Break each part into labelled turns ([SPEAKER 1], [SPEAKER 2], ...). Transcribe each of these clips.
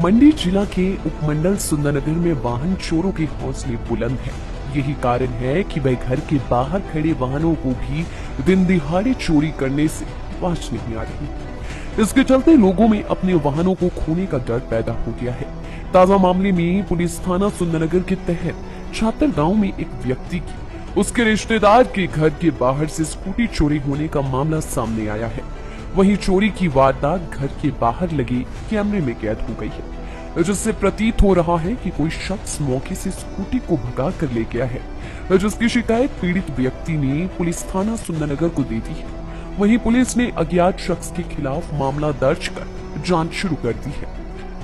[SPEAKER 1] मंडी जिला के उपमंडल सुंदरनगर में वाहन चोरों के हौसले बुलंद हैं। यही कारण है कि वे घर के बाहर खड़े वाहनों को भी दिन दिहाड़े चोरी करने से बाज नहीं आ रही। इसके चलते लोगों में अपने वाहनों को खोने का डर पैदा हो गया है। ताजा मामले में पुलिस थाना सुंदरनगर के तहत छातर गांव में एक व्यक्ति की उसके रिश्तेदार के घर के बाहर से स्कूटी चोरी होने का मामला सामने आया है। वहीं चोरी की वारदात घर के बाहर लगे कैमरे में कैद हो गई है, जिससे प्रतीत हो रहा है कि कोई शख्स मौके से स्कूटी को भगा कर ले गया है, जिसकी शिकायत पीड़ित व्यक्ति ने पुलिस थाना सुंदरनगर को दे दी है। वहीं पुलिस ने अज्ञात शख्स के खिलाफ मामला दर्ज कर जांच शुरू कर दी है।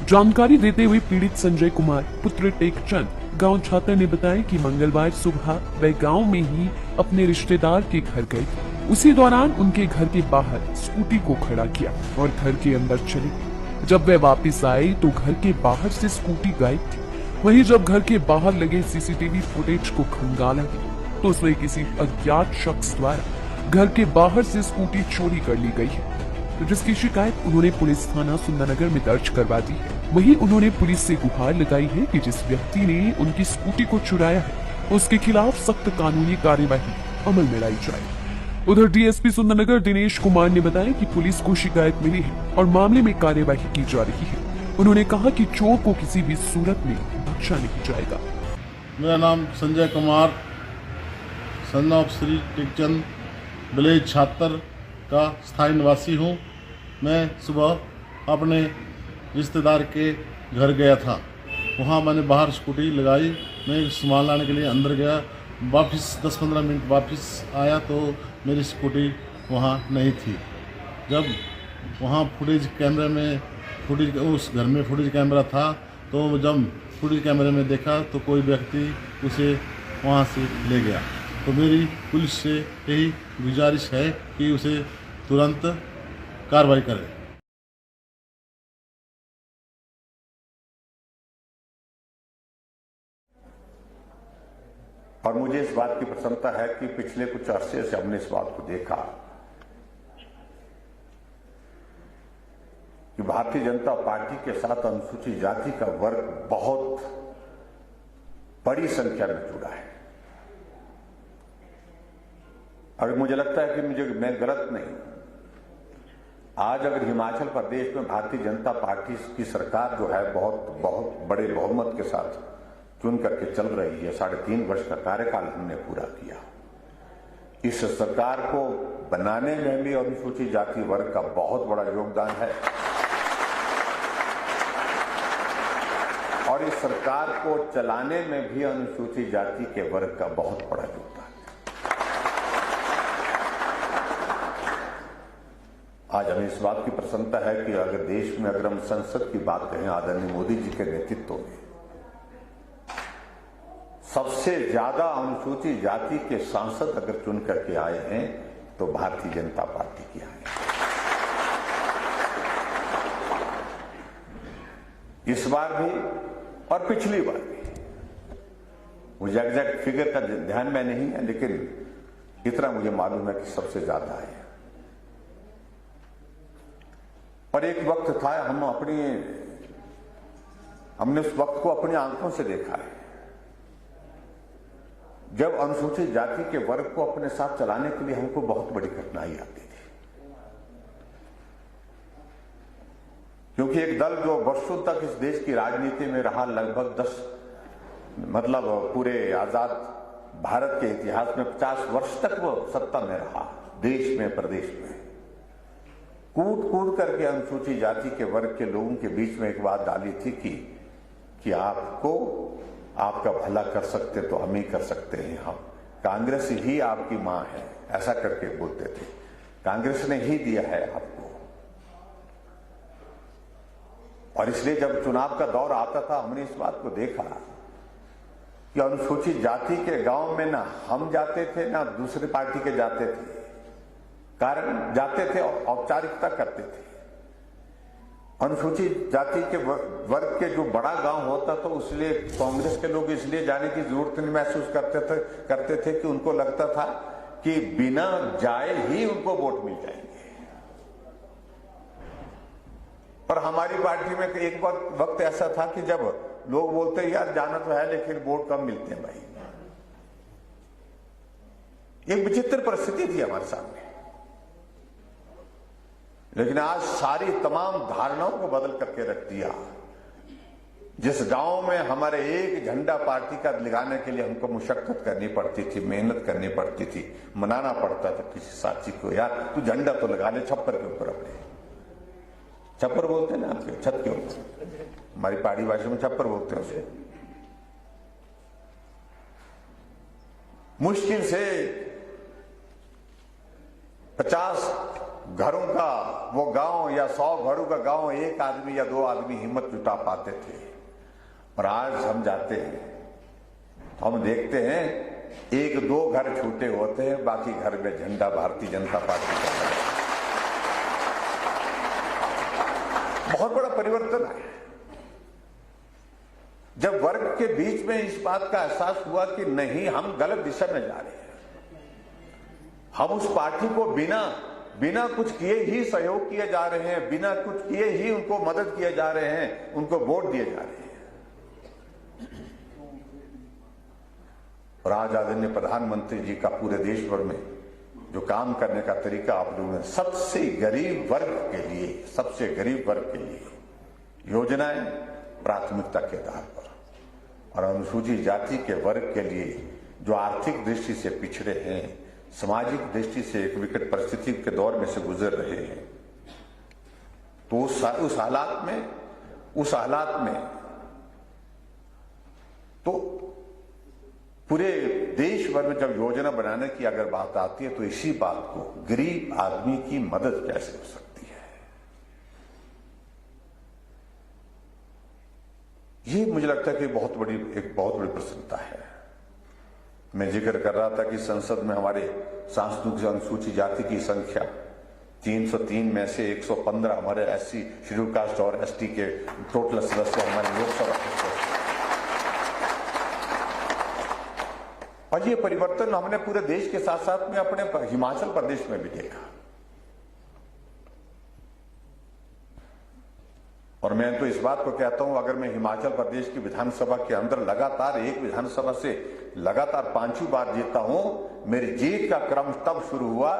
[SPEAKER 1] जानकारी देते हुए पीड़ित संजय कुमार पुत्र टेकचंद गांव छात्र ने बताया कि मंगलवार सुबह वे गांव में ही अपने रिश्तेदार के घर गए। उसी दौरान उनके घर के बाहर स्कूटी को खड़ा किया और घर के अंदर चले गए। जब वे वापस आए तो घर के बाहर से स्कूटी गायब थी। वहीं जब घर के बाहर लगे सीसीटीवी फुटेज को खंगाला गया तो उसमें किसी अज्ञात शख्स द्वारा घर के बाहर से स्कूटी चोरी कर ली गई है, जिसकी शिकायत उन्होंने पुलिस थाना सुंदरनगर में दर्ज करवा दी है। वहीं उन्होंने पुलिस से गुहार लगाई है कि जिस व्यक्ति ने उनकी स्कूटी को चुराया है उसके खिलाफ सख्त कानूनी कार्यवाही अमल में लाई जाए। उधर डीएसपी सुंदरनगर दिनेश कुमार ने बताया कि पुलिस को शिकायत मिली है और मामले में कार्यवाही की जा रही है। उन्होंने कहा कि चोर को किसी भी सूरत में बख्शा नहीं जाएगा।
[SPEAKER 2] मेरा नाम Sanjay Kumar, son of Shri Tekchand, village छात्र का स्थायी निवासी हूँ। मैं सुबह अपने रिश्तेदार के घर गया था। वहाँ मैंने बाहर स्कूटी लगाई। मैं सामान लाने के लिए अंदर गया। वापस 10-15 मिनट वापस आया तो मेरी स्कूटी वहाँ नहीं थी। जब वहाँ फुटेज कैमरे में उस घर में फुटेज कैमरा था तो जब फुटेज कैमरे में देखा तो कोई व्यक्ति उसे वहाँ से ले गया। तो मेरी पुलिस से यही गुजारिश है कि उसे तुरंत कार्रवाई करे।
[SPEAKER 3] और मुझे इस बात की प्रसन्नता है कि पिछले कुछ अरसे से हमने इस बात को देखा कि भारतीय जनता पार्टी के साथ अनुसूचित जाति का वर्ग बहुत बड़ी संख्या में जुड़ा है। और मुझे लगता है कि मैं गलत नहीं। आज अगर हिमाचल प्रदेश में भारतीय जनता पार्टी की सरकार जो है बहुत बड़े बहुमत के साथ चुन करके चल रही है, 3.5 वर्ष का कार्यकाल हमने पूरा किया। इस सरकार को बनाने में भी अनुसूचित जाति वर्ग का बहुत बड़ा योगदान है और इस सरकार को चलाने में भी अनुसूचित जाति के वर्ग का बहुत बड़ा योगदान है। आज हमें इस बात की प्रसन्नता है कि अगर देश में अगर हम संसद की बात करें, आदरणीय मोदी जी के नेतृत्व में सबसे ज्यादा अनुसूचित जाति के सांसद अगर चुन करके आए हैं तो भारतीय जनता पार्टी के आए हैं। इस बार भी और पिछली बार भी, मुझे एग्जैक्ट फिगर का ध्यान में नहीं है, लेकिन इतना मुझे मालूम है कि सबसे ज्यादा है। और एक वक्त था, हमने उस वक्त को अपनी आंखों से देखा है जब अनुसूचित जाति के वर्ग को अपने साथ चलाने के लिए हमको बहुत बड़ी कठिनाई आती थी, क्योंकि एक दल जो वर्षों तक इस देश की राजनीति में रहा, लगभग 10 पूरे आजाद भारत के इतिहास में 50 वर्ष तक वो सत्ता में रहा, देश में प्रदेश में कूट करके अनुसूचित जाति के वर्ग के लोगों के बीच में एक बात डाली थी कि आपका भला कर सकते तो हम ही कर सकते हैं, हम कांग्रेस ही आपकी मां है, ऐसा करके बोलते थे। कांग्रेस ने ही दिया है आपको। और इसलिए जब चुनाव का दौर आता था हमने इस बात को देखा कि अनुसूचित जाति के गांव में ना हम जाते थे ना दूसरी पार्टी के जाते थे। कारण जाते थे औपचारिकता करते थे। अनुसूचित जाति के वर्ग के जो बड़ा गांव होता तो उसलिए कांग्रेस के लोग इसलिए जाने की जरूरत नहीं महसूस करते थे कि उनको लगता था कि बिना जाए ही उनको वोट मिल जाएंगे। पर हमारी पार्टी में एक वक्त ऐसा था कि जब लोग बोलते यार जाना तो है लेकिन वोट कम मिलते हैं भाई। एक विचित्र परिस्थिति थी हमारे सामने, लेकिन आज सारी तमाम धारणाओं को बदल करके रख दिया। जिस गांव में हमारे एक झंडा पार्टी का लगाने के लिए हमको मुशक्कत करनी पड़ती थी, मेहनत करनी पड़ती थी, मनाना पड़ता था किसी साथी को, यार तू झंडा तो लगा ले छप्पर के ऊपर अपने। छप्पर बोलते हैं ना आपके, छत के ऊपर, हमारी पहाड़ी भाषा में छप्पर बोलते हैं उसे। मुश्किल से 50 घरों का वो गांव या 100 घरों का गांव एक आदमी या 2 आदमी हिम्मत जुटा पाते थे। और आज हम जाते हैं तो हम देखते हैं 1-2 घर छूटे होते हैं, बाकी घर में झंडा भारतीय जनता पार्टी का है। बहुत बड़ा परिवर्तन है। जब वर्ग के बीच में इस बात का एहसास हुआ कि नहीं, हम गलत दिशा में जा रहे हैं, हम उस पार्टी को बिना कुछ किए ही सहयोग किए जा रहे हैं, बिना कुछ किए ही उनको मदद किए जा रहे हैं, उनको वोट दिए जा रहे हैं। और आज आदरणीय प्रधानमंत्री जी का पूरे देश भर में जो काम करने का तरीका आप लोगों ने, सबसे गरीब वर्ग के लिए योजनाएं प्राथमिकता के आधार पर, और अनुसूचित जाति के वर्ग के लिए जो आर्थिक दृष्टि से पिछड़े हैं, सामाजिक दृष्टि से एक विकट परिस्थिति के दौर में से गुजर रहे हैं, तो उस हालात में तो पूरे देश भर में जब योजना बनाने की अगर बात आती है तो इसी बात को, गरीब आदमी की मदद कैसे हो सकती है, ये मुझे लगता है कि एक बहुत बड़ी प्रसन्नता है। मैं जिक्र कर रहा था कि संसद में हमारे सांस्कृतिक अनुसूचित जाति की संख्या 303 में से 115 हमारे एससी, शेड्यूल कास्ट और एसटी के टोटल सदस्य हमारे लोकसभा। और ये परिवर्तन हमने पूरे देश के साथ साथ में अपने हिमाचल प्रदेश में भी देखा। और मैं तो इस बात को कहता हूं, अगर मैं हिमाचल प्रदेश की विधानसभा के अंदर लगातार एक विधानसभा से लगातार 5वीं बार जीता हूं, मेरी जीत का क्रम तब शुरू हुआ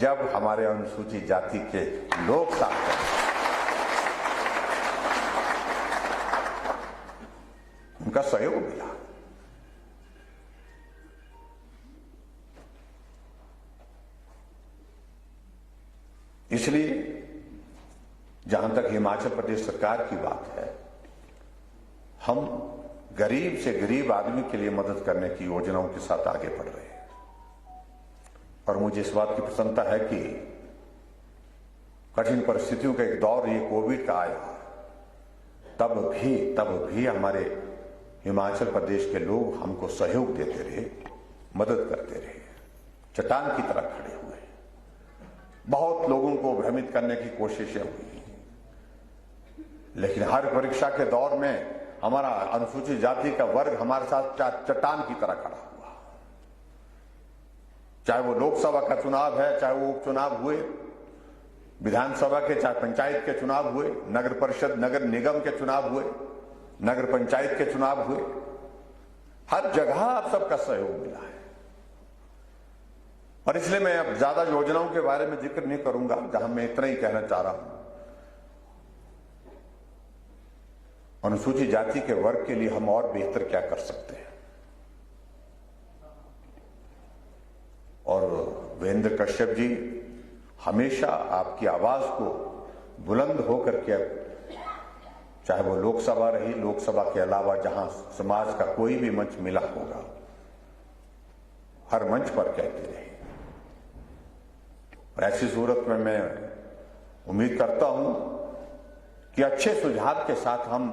[SPEAKER 3] जब हमारे अनुसूचित जाति के लोग साथ उनका सहयोग मिला। इसलिए जहां तक हिमाचल प्रदेश सरकार की बात है, हम गरीब से गरीब आदमी के लिए मदद करने की योजनाओं के साथ आगे बढ़ रहे हैं। और मुझे इस बात की प्रसन्नता है कि कठिन परिस्थितियों का एक दौर ये कोविड का आया, तब भी हमारे हिमाचल प्रदेश के लोग हमको सहयोग देते रहे, मदद करते रहे, चट्टान की तरह खड़े हुए। बहुत लोगों को भ्रमित करने की कोशिशें हुई, लेकिन हर परीक्षा के दौर में हमारा अनुसूचित जाति का वर्ग हमारे साथ चट्टान की तरह खड़ा हुआ। चाहे वो लोकसभा का चुनाव है, चाहे वो उपचुनाव हुए, विधानसभा के, चाहे पंचायत के चुनाव हुए, नगर परिषद, नगर निगम के चुनाव हुए, नगर पंचायत के चुनाव हुए, हर जगह आप सबका सहयोग मिला है। और इसलिए मैं अब ज्यादा योजनाओं के बारे में जिक्र नहीं करूंगा, जहां मैं इतना ही कहना चाह रहा हूं, अनुसूचित जाति के वर्ग के लिए हम और बेहतर क्या कर सकते हैं। और वीरेंद्र कश्यप जी हमेशा आपकी आवाज को बुलंद होकर के, चाहे वो लोकसभा रही, लोकसभा के अलावा जहां समाज का कोई भी मंच मिला होगा, हर मंच पर कहते रहे। और ऐसी सूरत में मैं उम्मीद करता हूं कि अच्छे सुझाव के साथ हम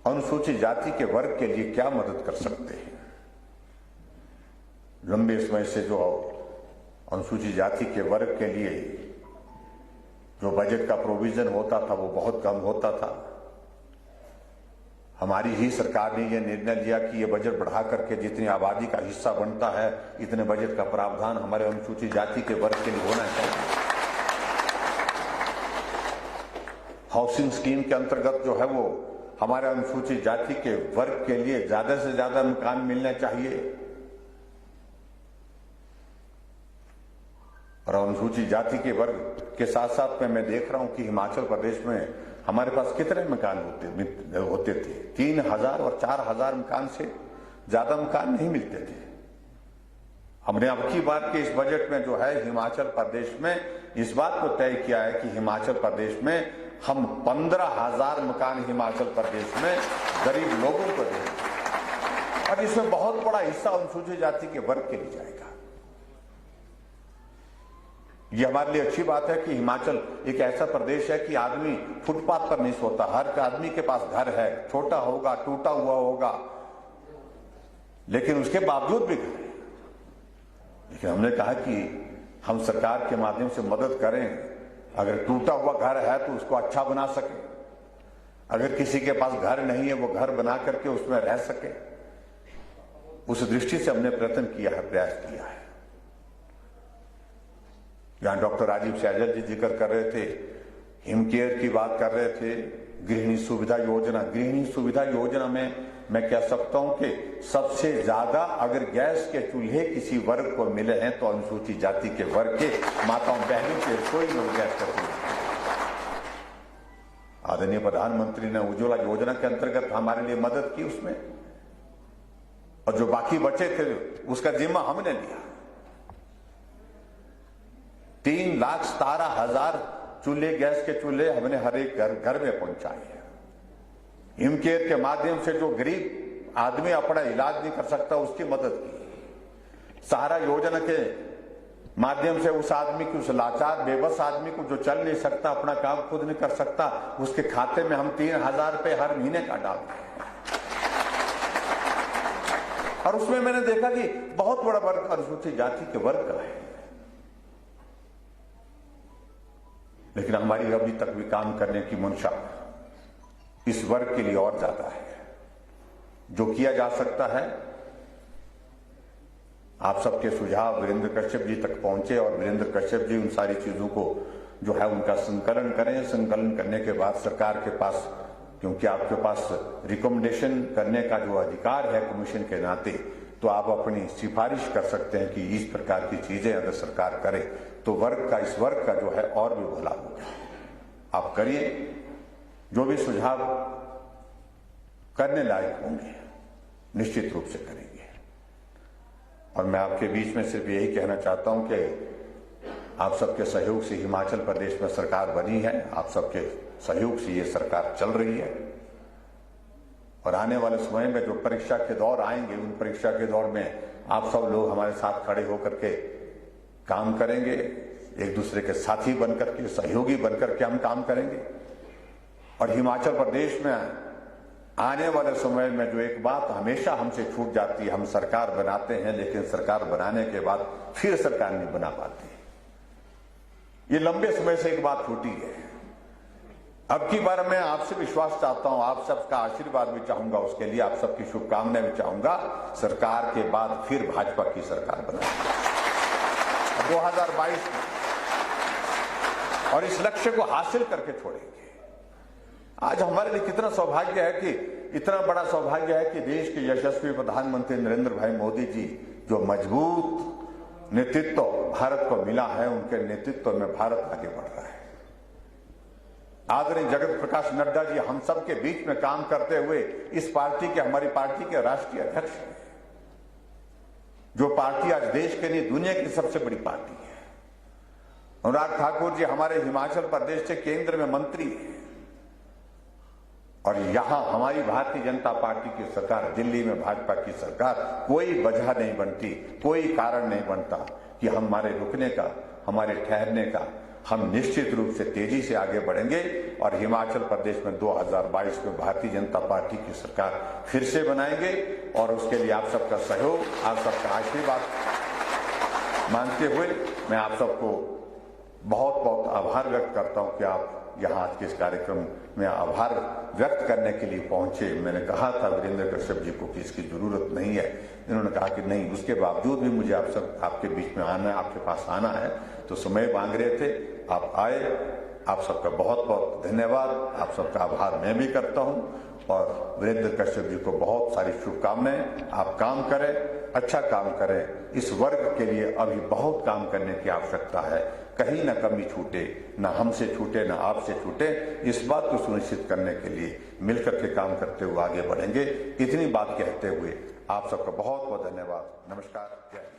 [SPEAKER 3] अनुसूचित जाति के वर्ग के लिए क्या मदद कर सकते हैं। लंबे समय से जो अनुसूचित जाति के वर्ग के लिए जो बजट का प्रोविजन होता था वो बहुत कम होता था। हमारी ही सरकार ने यह निर्णय लिया कि यह बजट बढ़ा करके जितनी आबादी का हिस्सा बनता है, इतने बजट का प्रावधान हमारे अनुसूचित जाति के वर्ग के लिए होना चाहिए। हाउसिंग स्कीम के अंतर्गत जो है वो हमारे अनुसूचित जाति के वर्ग के लिए ज्यादा से ज्यादा मकान मिलना चाहिए। और अनुसूचित जाति के वर्ग के साथ साथ में मैं देख रहा हूं कि हिमाचल प्रदेश में हमारे पास कितने मकान होते थे। 3000 और 4000 मकान से ज्यादा मकान नहीं मिलते थे। हमने अब की बार के इस बजट में जो है हिमाचल प्रदेश में इस बात को तय किया है कि हिमाचल प्रदेश में हम 15,000 मकान हिमाचल प्रदेश में गरीब लोगों को देंगे और इसमें बहुत बड़ा हिस्सा अनुसूचित जाति के वर्ग के लिए जाएगा। ये हमारे लिए अच्छी बात है कि हिमाचल एक ऐसा प्रदेश है कि आदमी फुटपाथ पर नहीं सोता। हर आदमी के पास घर है, छोटा होगा, टूटा हुआ होगा, लेकिन उसके बावजूद भी घर है। लेकिन हमने कहा कि हम सरकार के माध्यम से मदद करें। अगर टूटा हुआ घर है तो उसको अच्छा बना सके, अगर किसी के पास घर नहीं है वो घर बना करके उसमें रह सके, उस दृष्टि से हमने प्रयत्न किया है, प्रयास किया है। यहां डॉक्टर राजीव सैजल जी जिक्र कर रहे थे, हिमकेयर की बात कर रहे थे, गृहिणी सुविधा योजना। गृहिणी सुविधा योजना में मैं कह सकता हूं कि सबसे ज्यादा अगर गैस के चूल्हे किसी वर्ग को मिले हैं तो अनुसूचित जाति के वर्ग के माताओं बहनों के रसोई में गैस का चूल्हा। आदरणीय प्रधानमंत्री ने उज्ज्वला योजना के अंतर्गत हमारे लिए मदद की उसमें, और जो बाकी बचे थे उसका जिम्मा हमने लिया। 3,17,000 चूल्हे, गैस के चूल्हे हमने हर एक घर में पहुंचाए हैं। हिमकेयर के माध्यम से जो गरीब आदमी अपना इलाज नहीं कर सकता उसकी मदद की। सहारा योजना के माध्यम से उस आदमी की, उस लाचार बेबस आदमी को जो चल नहीं सकता, अपना काम खुद नहीं कर सकता, उसके खाते में हम 3,000 रुपए हर महीने का डालते हैं। और उसमें मैंने देखा कि बहुत बड़ा वर्ग अनुसूचित जाति के वर्ग का है, लेकिन हमारी अभी तक भी काम करने की मंशा इस वर्ग के लिए और ज्यादा है। जो किया जा सकता है, आप सबके सुझाव वीरेंद्र कश्यप जी तक पहुंचे और वीरेंद्र कश्यप जी उन सारी चीजों को जो है उनका संकलन करें। संकलन करने के बाद सरकार के पास, क्योंकि आपके पास रिकमेंडेशन करने का जो अधिकार है कमीशन के नाते, तो आप अपनी सिफारिश कर सकते हैं कि इस प्रकार की चीजें अगर सरकार करे तो वर्ग का, इस वर्ग का जो है और भी भला होगा। आप करिए, जो भी सुझाव करने लायक होंगे निश्चित रूप से करेंगे। और मैं आपके बीच में सिर्फ यही कहना चाहता हूं कि आप सबके सहयोग से हिमाचल प्रदेश में सरकार बनी है, आप सबके सहयोग से ये सरकार चल रही है। और आने वाले समय में जो परीक्षा के दौर आएंगे, उन परीक्षा के दौर में आप सब लोग हमारे साथ खड़े होकर के काम करेंगे, एक दूसरे के साथी बनकर के, सहयोगी बनकर के हम काम करेंगे। और हिमाचल प्रदेश में आने वाले समय में जो एक बात हमेशा हमसे छूट जाती है, हम सरकार बनाते हैं लेकिन सरकार बनाने के बाद फिर सरकार नहीं बना पाते। ये लंबे समय से एक बात छूटी है। अब की बार मैं आपसे विश्वास चाहता हूं, आप सबका आशीर्वाद भी चाहूंगा, उसके लिए आप सबकी शुभकामनाएं भी चाहूंगा। सरकार के बाद फिर भाजपा की सरकार बनाएंगे 2022 में, और इस लक्ष्य को हासिल करके छोड़ेंगे। आज हमारे लिए कितना सौभाग्य है कि, इतना बड़ा सौभाग्य है कि देश के यशस्वी प्रधानमंत्री नरेंद्र भाई मोदी जी, जो मजबूत नेतृत्व भारत को मिला है, उनके नेतृत्व में भारत आगे बढ़ रहा है। आदरणीय जगत प्रकाश नड्डा जी हम सब के बीच में काम करते हुए इस पार्टी के, हमारी पार्टी के राष्ट्रीय अध्यक्ष हैं, जो पार्टी आज देश के लिए दुनिया की सबसे बड़ी पार्टी है। अनुराग ठाकुर जी हमारे हिमाचल प्रदेश से केंद्र में मंत्री हैं, और यहां हमारी भारतीय जनता पार्टी की सरकार, दिल्ली में भाजपा की सरकार, कोई वजह नहीं बनती, कोई कारण नहीं बनता कि हमारे रुकने का, हमारे ठहरने का। हम निश्चित रूप से तेजी से आगे बढ़ेंगे और हिमाचल प्रदेश में 2022 में भारतीय जनता पार्टी की सरकार फिर से बनाएंगे। और उसके लिए आप सबका सहयोग, आप सबका आशीर्वाद मांगते हुए मैं आप सबको बहुत बहुत आभार व्यक्त करता हूं कि आप यहाँ आज के इस कार्यक्रम में आभार व्यक्त करने के लिए पहुंचे। मैंने कहा था वीरेंद्र कश्यप जी को कि इसकी जरूरत नहीं है, इन्होंने कहा कि नहीं, उसके बावजूद भी मुझे आप सब आपके बीच में आना है, आपके पास आना है, तो समय मांग रहे थे, आप आए, आप सबका बहुत बहुत धन्यवाद, आप सबका आभार मैं भी करता हूं और वीरेंद्र कश्यप जी को बहुत सारी शुभकामनाएं। आप काम करें, अच्छा काम करें। इस वर्ग के लिए अभी बहुत काम करने की आवश्यकता है। कहीं ना कमी छूटे, ना हमसे छूटे, ना आपसे छूटे। इस बात को सुनिश्चित करने के लिए मिलकर के काम करते हुए आगे बढ़ेंगे। इतनी बात कहते हुए आप सबका बहुत बहुत धन्यवाद। नमस्कार। जय हिंद।